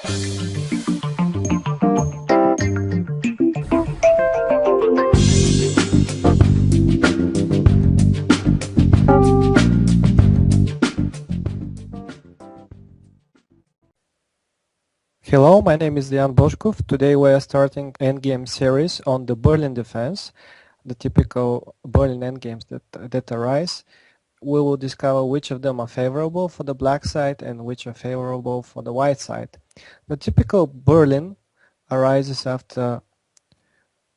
Hello, my name is Jan Boshkov. Today we are starting endgame series on the Berlin defense, the typical Berlin endgames that arise. We will discover which of them are favorable for the black side and which are favorable for the white side. The typical Berlin arises after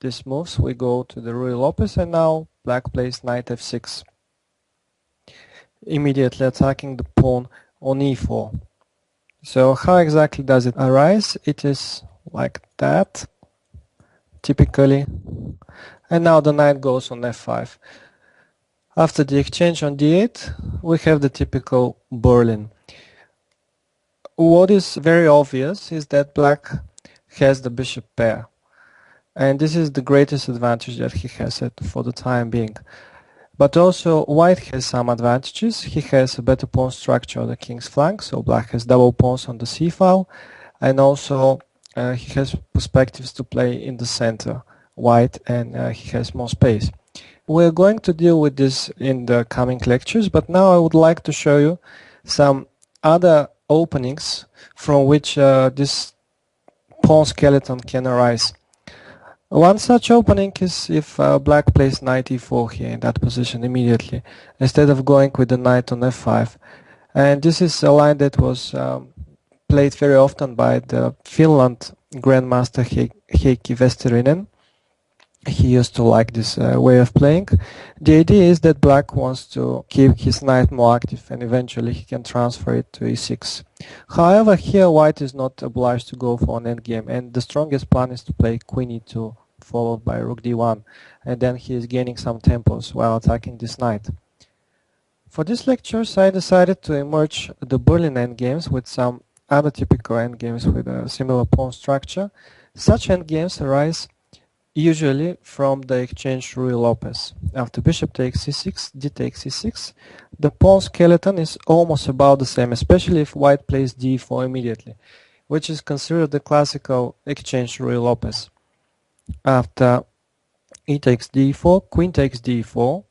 these moves. We go to the Ruy Lopez and now black plays knight f6, immediately attacking the pawn on e4. So how exactly does it arise? It is like that, typically. And now the knight goes on f5. After the exchange on d8, we have the typical Berlin. What is very obvious is that black has the bishop pair. And this is the greatest advantage that he has for the time being. But also white has some advantages. He has a better pawn structure on the king's flank, so black has double pawns on the c file, and also he has perspectives to play in the center, white, and he has more space. We're going to deal with this in the coming lectures, but now I would like to show you some other openings from which this pawn skeleton can arise. One such opening is if black plays knight e4 here in that position immediately, instead of going with the knight on f5. And this is a line that was played very often by the Finland Grandmaster Heikki Vesterinen. He used to like this way of playing. The idea is that black wants to keep his knight more active and eventually he can transfer it to e6. However, here white is not obliged to go for an endgame, and the strongest plan is to play queen e2 followed by rook d1, and then he is gaining some tempos while attacking this knight. For this lectures I decided to merge the Berlin endgames with some other typical endgames with a similar pawn structure. Such endgames arise usually from the exchange Ruy Lopez. After bishop takes c6, d takes c6, the pawn skeleton is almost about the same, especially if white plays d4 immediately, which is considered the classical exchange Ruy Lopez. After e takes d4, queen takes d4,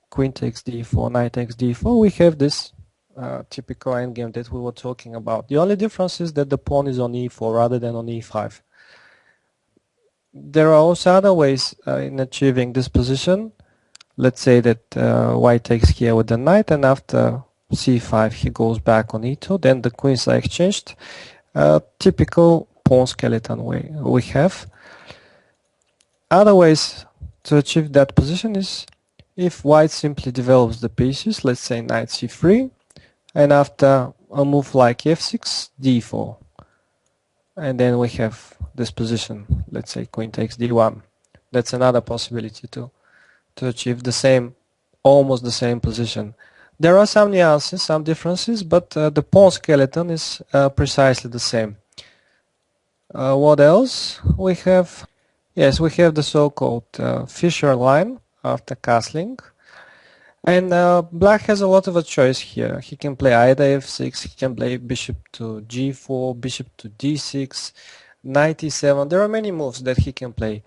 queen takes d4, knight takes d4, we have this typical endgame that we were talking about. The only difference is that the pawn is on e4 rather than on e5. There are also other ways in achieving this position. Let's say that white takes here with the knight, and after c5 he goes back on e2, then the queens are exchanged. Typical pawn skeleton way we have. Other ways to achieve that position is if white simply develops the pieces, let's say knight c3, and after a move like f6, d4. And then we have this position, let's say queen takes d1. That's another possibility to achieve the same, almost the same position. There are some nuances, some differences, but the pawn skeleton is precisely the same. What else we have? Yes, we have the so-called Fischer line after castling. And black has a lot of a choice here. He can play either f6, he can play bishop to g4, bishop to d6, knight e7. There are many moves that he can play.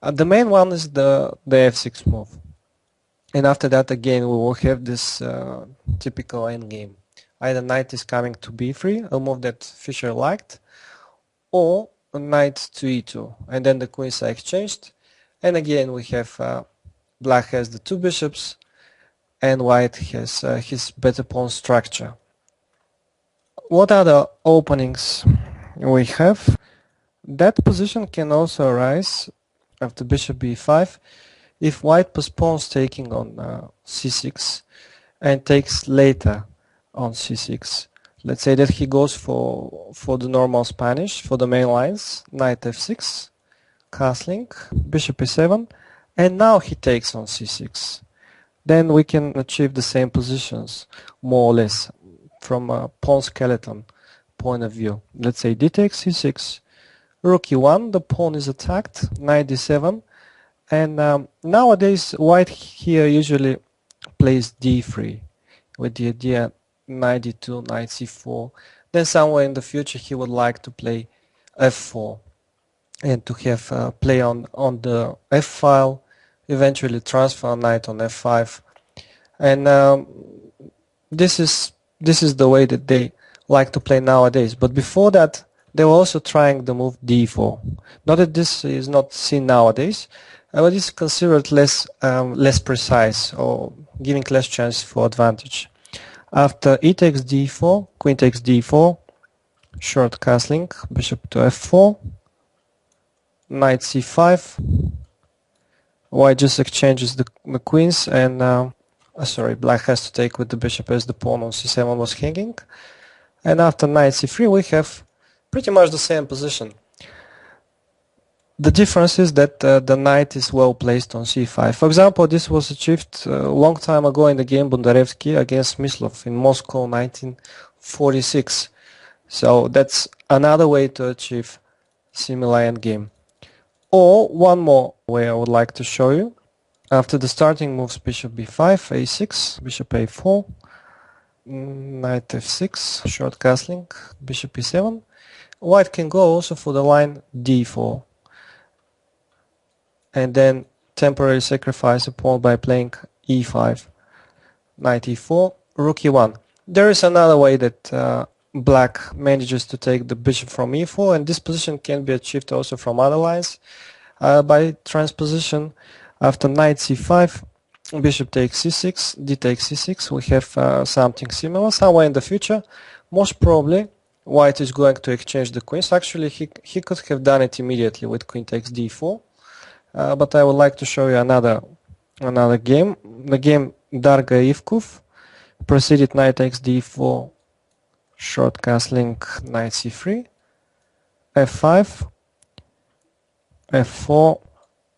The main one is the f6 move. And after that, again, we will have this typical endgame. Either knight is coming to b3, a move that Fischer liked, or a knight to e2. And then the queens are exchanged. And again, we have black has the two bishops, and white has his better pawn structure. What other openings we have? That position can also arise after bishop b5 if white postpones taking on c6 and takes later on c6. Let's say that he goes for the normal Spanish, for the main lines, knight f6, castling, bishop e7, and now he takes on c6. Then we can achieve the same positions, more or less, from a pawn skeleton point of view. Let's say d takes c6, rook e1, the pawn is attacked, knight d7, and nowadays white here usually plays d3 with the idea knight d2, knight c4. Then somewhere in the future he would like to play f4 and to have play on the f file, eventually transfer knight on f5, and this is the way that they like to play nowadays. But before that, they were also trying the move d4. Not that this is not seen nowadays, but it's considered less precise or giving less chance for advantage. After e takes d4, queen takes d4, short castling, bishop to f4, knight c5, white just exchanges the queens, and sorry, black has to take with the bishop as the pawn on c7 was hanging. And after knight c3 we have pretty much the same position. The difference is that the knight is well placed on c5. For example, this was achieved a long time ago in the game Bondarevsky against Mislov in Moscow 1946. So that's another way to achieve similar endgame. Or one more way I would like to show you. After the starting moves bishop b5, a6, bishop a4, knight f6, short castling, bishop e7, white can go also for the line d4 and then temporarily sacrifice a pawn by playing e5, knight e4, rook e1. There is another way that black manages to take the bishop from e4, and this position can be achieved also from other lines by transposition. After knight c5, bishop takes c6, d takes c6, we have something similar. Somewhere in the future, most probably white is going to exchange the queens. Actually, he could have done it immediately with queen takes d4, but I would like to show you another game. The game Darga Ivkov proceeded knight takes d4, short castling, knight c3, f5, f4,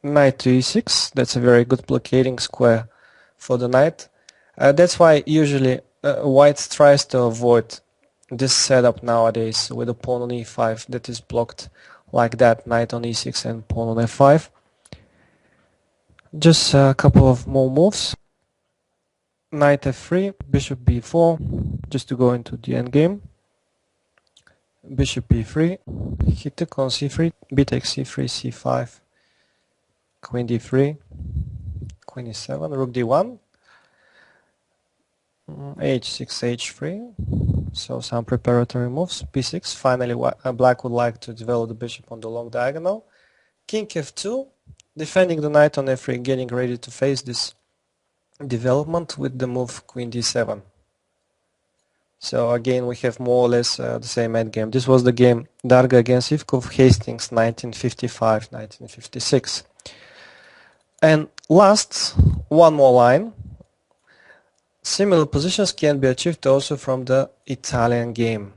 knight to e6. That's a very good blockading square for the knight. That's why usually white tries to avoid this setup nowadays with a pawn on e5 that is blocked like that, knight on e6 and pawn on f5. Just a couple of more moves. Knight f3, bishop b4, just to go into the endgame. Bishop b3, he took on c3, b takes c3, c5, queen d3, queen e7, rook d1, h6, h3, so some preparatory moves, b6, finally black would like to develop the bishop on the long diagonal, king f2, defending the knight on f3, getting ready to face this development with the move queen d7. So again we have more or less the same endgame. This was the game Darga against Ivkov, Hastings 1955-1956. And last, one more line. Similar positions can be achieved also from the Italian game.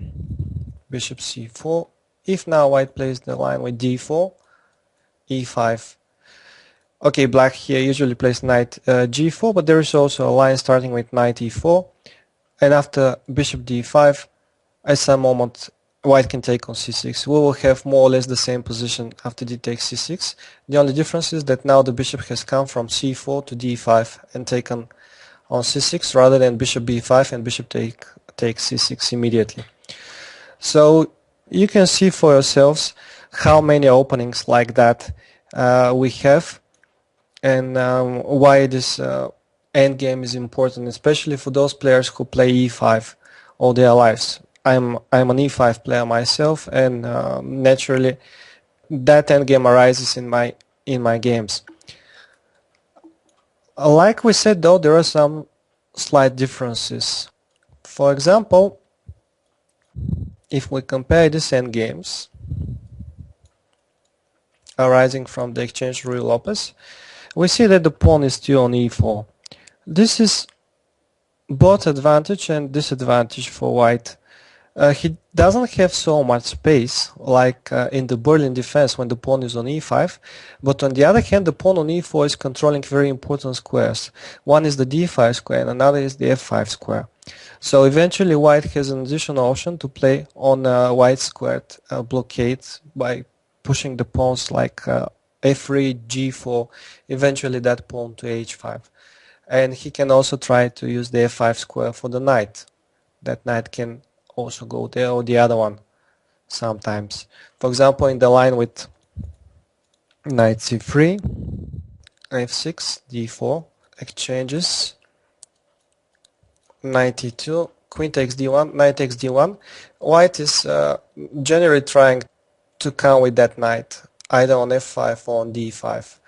Bishop c4. If now white plays the line with d4, e5. Okay, black here usually plays knight g4, but there is also a line starting with knight e4. And after bishop d5, at some moment white can take on c6. We will have more or less the same position after d takes c6. The only difference is that now the bishop has come from c4 to d5 and taken on c6 rather than bishop b5 and bishop takes c6 immediately. So you can see for yourselves how many openings like that we have, and why this endgame is important, especially for those players who play e5 all their lives. I'm an e5 player myself, and naturally that endgame arises in my games. Like we said though, there are some slight differences. For example, if we compare these endgames arising from the exchange Ruy Lopez, we see that the pawn is still on e4. This is both advantage and disadvantage for white. He doesn't have so much space like in the Berlin defense when the pawn is on e5, but on the other hand the pawn on e4 is controlling very important squares. One is the d5 square and another is the f5 square. So eventually white has an additional option to play on white squared blockade by pushing the pawns like f3, g4, eventually that pawn to h5. And he can also try to use the f5 square for the knight. That knight can also go there, or the other one sometimes. For example, in the line with knight c3, f6, d4, exchanges, knight e2, queen takes d1, knight takes d1. White is generally trying to come with that knight, either on f5 or on d5.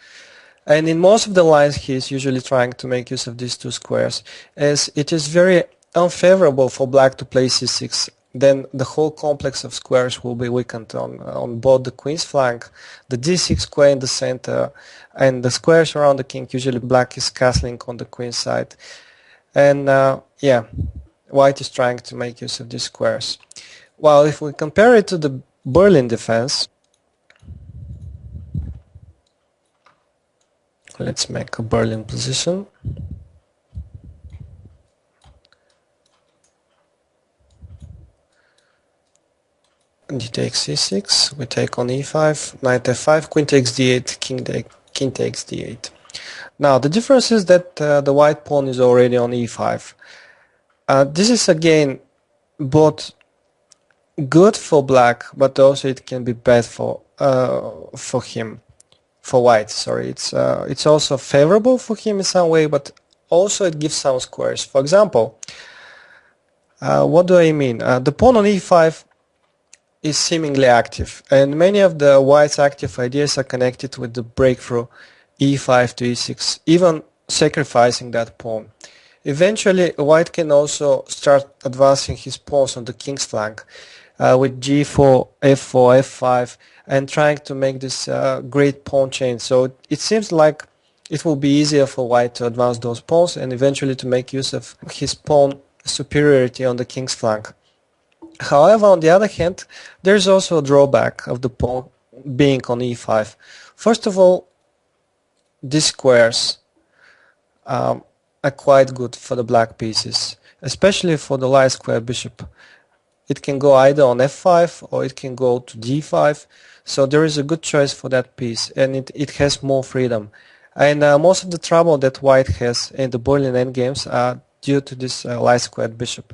And in most of the lines he is usually trying to make use of these two squares, as it is very unfavorable for black to play c6. Then the whole complex of squares will be weakened on both the queen's flank, the d6 square in the center, and the squares around the king. Usually black is castling on the queen's side. And yeah, white is trying to make use of these squares. While if we compare it to the Berlin defense, let's make a Berlin position. D takes c6, we take on e5, knight f5, queen takes d8, king takes d8. Now the difference is that the white pawn is already on e5. This is again both good for black, but also it can be bad for white. Sorry, it's also favorable for him in some way, but also it gives some squares. For example, what do I mean? The pawn on e5 is seemingly active, and many of the white's active ideas are connected with the breakthrough e5 to e6, even sacrificing that pawn. Eventually, white can also start advancing his pawns on the king's flank with g4, f4, f5, and trying to make this great pawn chain. So it seems like it will be easier for white to advance those pawns and eventually to make use of his pawn superiority on the king's flank. However, on the other hand, there's also a drawback of the pawn being on e5. First of all, these squares are quite good for the black pieces, especially for the light square bishop. It can go either on f5 or it can go to d5, so there is a good choice for that piece, and it has more freedom. And most of the trouble that white has in the Berlin endgames are due to this light squared bishop.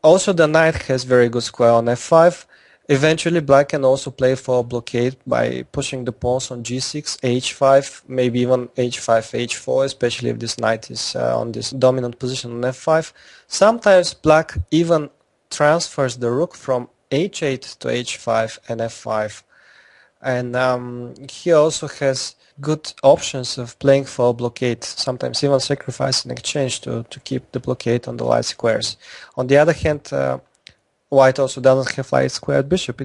Also, the knight has very good square on f5. Eventually, black can also play for a blockade by pushing the pawns on g6, h5, maybe even h5, h4, especially if this knight is on this dominant position on f5. Sometimes black even transfers the rook from h8 to h5 and f5. And he also has good options of playing for a blockade, sometimes even sacrificing exchange to keep the blockade on the light squares. On the other hand, white also doesn't have light squared bishop.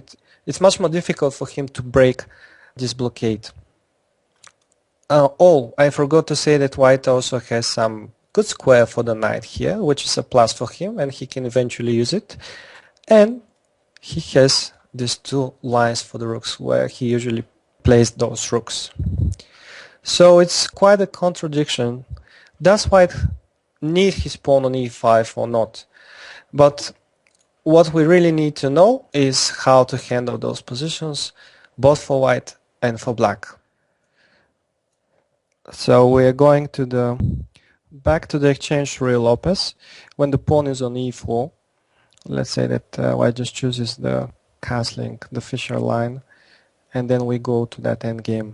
It's much more difficult for him to break this blockade. I forgot to say that white also has some good square for the knight here, which is a plus for him, and he can eventually use it. And he has these two lines for the rooks where he usually plays those rooks. So it's quite a contradiction. Does white need his pawn on e5 or not? But what we really need to know is how to handle those positions, both for white and for black. So we are going to back to the exchange Ruy Lopez. When the pawn is on e4, let's say that white just chooses the castling, the Fischer line, and then we go to that endgame.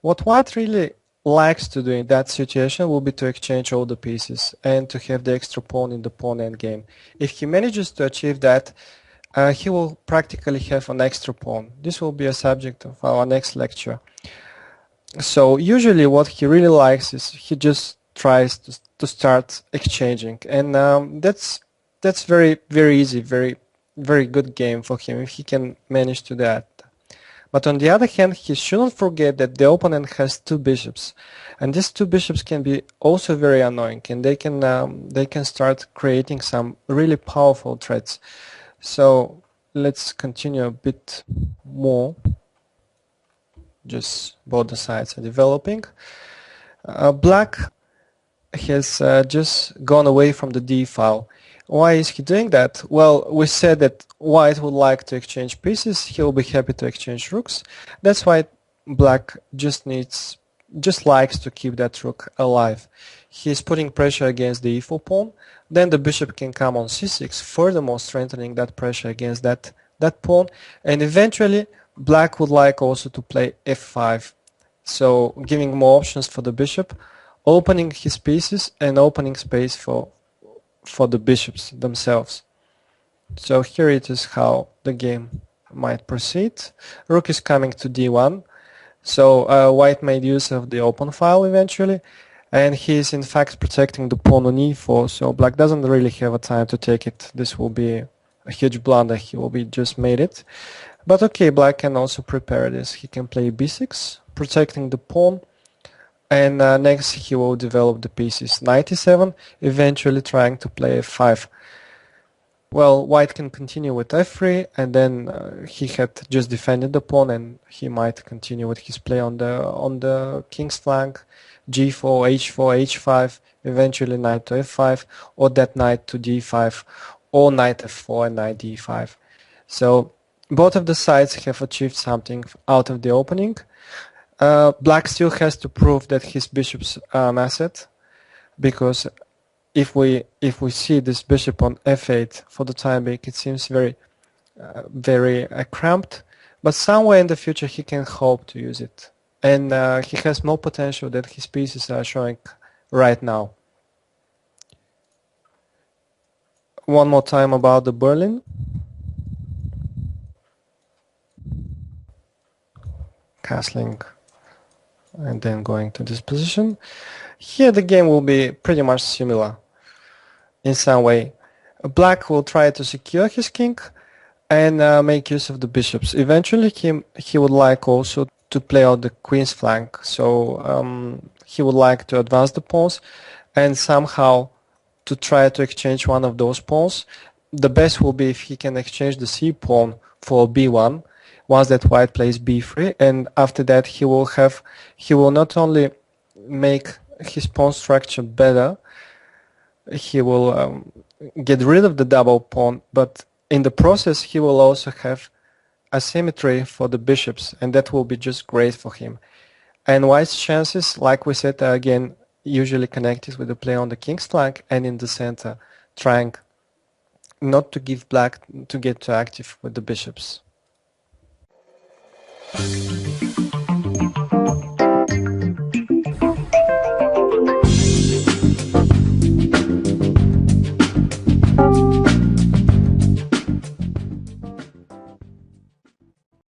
What white really likes to do in that situation will be to exchange all the pieces and to have the extra pawn in the pawn endgame. If he manages to achieve that, he will practically have an extra pawn. This will be a subject of our next lecture. So usually what he really likes is he just tries to start exchanging, and that's very easy, very good game for him if he can manage to that. But on the other hand, he shouldn't forget that the opponent has two bishops, and these two bishops can be also very annoying, and they can start creating some really powerful threats. So let's continue a bit more. Just both the sides are developing. Black has just gone away from the d file. Why is he doing that? Well, we said that white would like to exchange pieces. He will be happy to exchange rooks. That's why black just likes to keep that rook alive. He's putting pressure against the e4 pawn. Then the bishop can come on c6, furthermore strengthening that pressure against that pawn. And eventually, black would like also to play f5, so giving more options for the bishop, opening his pieces and opening space for the bishops themselves. So here it is how the game might proceed. Rook is coming to d1. So white made use of the open file eventually, and he is in fact protecting the pawn on e4, so black doesn't really have a time to take it. This will be a huge blunder, he will be just made it. But okay, black can also prepare this. He can play b6, protecting the pawn, and next he will develop the pieces. Knight e7, eventually trying to play f5. Well, white can continue with f3, and then he had just defended the pawn, and he might continue with his play on the king's flank, g4, h4, h5, eventually knight to f5, or that knight to d5, or knight f4 and knight d5. So both of the sides have achieved something out of the opening. Black still has to prove that his bishops are an asset, because if we see this bishop on f8 for the time being, it seems very cramped, but somewhere in the future he can hope to use it, and he has more potential than his pieces are showing right now. One more time about the Berlin. Castling and then going to this position. Here the game will be pretty much similar in some way. Black will try to secure his king and make use of the bishops. Eventually he would like also to play out the queen's flank, so he would like to advance the pawns and somehow to try to exchange one of those pawns. The best will be if he can exchange the c pawn for b1 once that white plays b3, and after that he will not only make his pawn structure better, he will get rid of the double pawn, but in the process he will also have asymmetry for the bishops, and that will be just great for him. And white's chances, like we said, are again usually connected with the play on the king's flank and in the center, trying not to give black to get too active with the bishops.